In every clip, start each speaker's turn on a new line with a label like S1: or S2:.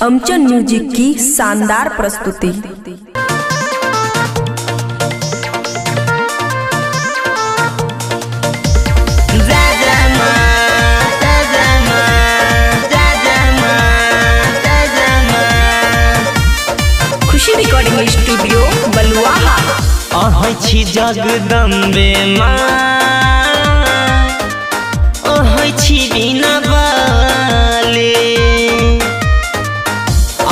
S1: अमचन music की शानदार प्रस्तुति। खुशी रिकॉर्डिंग स्टूडियो बलुआहा।
S2: अहै छी जगदम्बे माँ, अहै छी बिना बाले,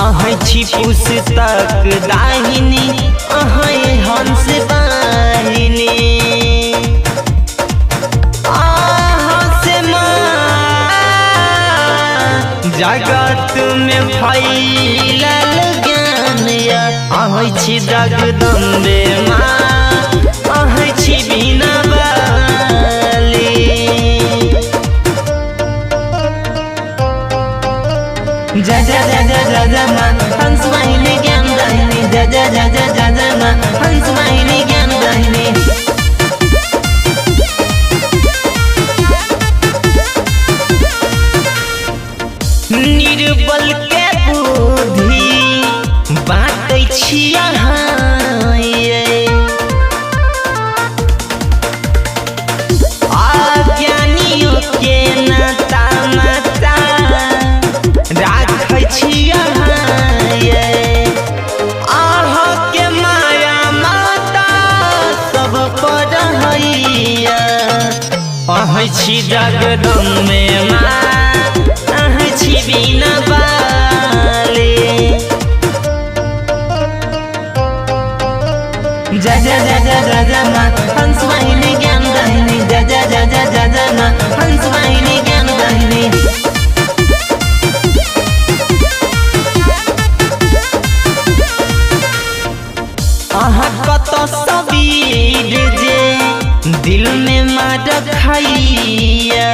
S2: अहै छी पुस्तक दाहिनी, अहै हंस वाहिनी। जगत में फैलल ज्ञान या अहै छी जगदम्बे माँ, अहै छी बिना बाली। जय जय जय जय जय जय माँ हंस वाहिनी ज्ञान दाहिनी, जय जय जय जय जय जय माँ हंस वाहिनी ज्ञान दाहिनी। निर्बल के बुद्धि बाँटै छी अहाँ, अज्ञानियों के नाता माता राखै छी अहाँ। अहाँ के माया माता सब पर हैया, अहै छी जगदम्बे माँ, अहै छी बिना बाले। जय जय जय जय जय जय माँ हंस वाहिनी ज्ञान दाहिनी, जय जय जय जय जय जय माँ हंस वाहिनी ज्ञान दाहिनी। अहाँ कत सबीर जे दिल में मार खाइया,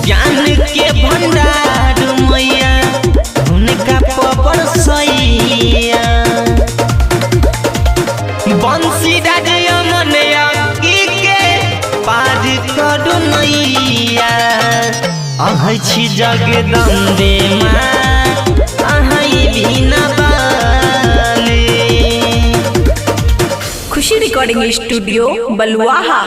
S2: ज्ञान के भंडार मैया उनका पवर सैया। बंसी राजया मनया के पार करू नैया, अहै छी जगदम्बे माँ, अहै बिना बाले।
S1: खुशी रिकॉर्डिंग स्टूडियो बलुआहा।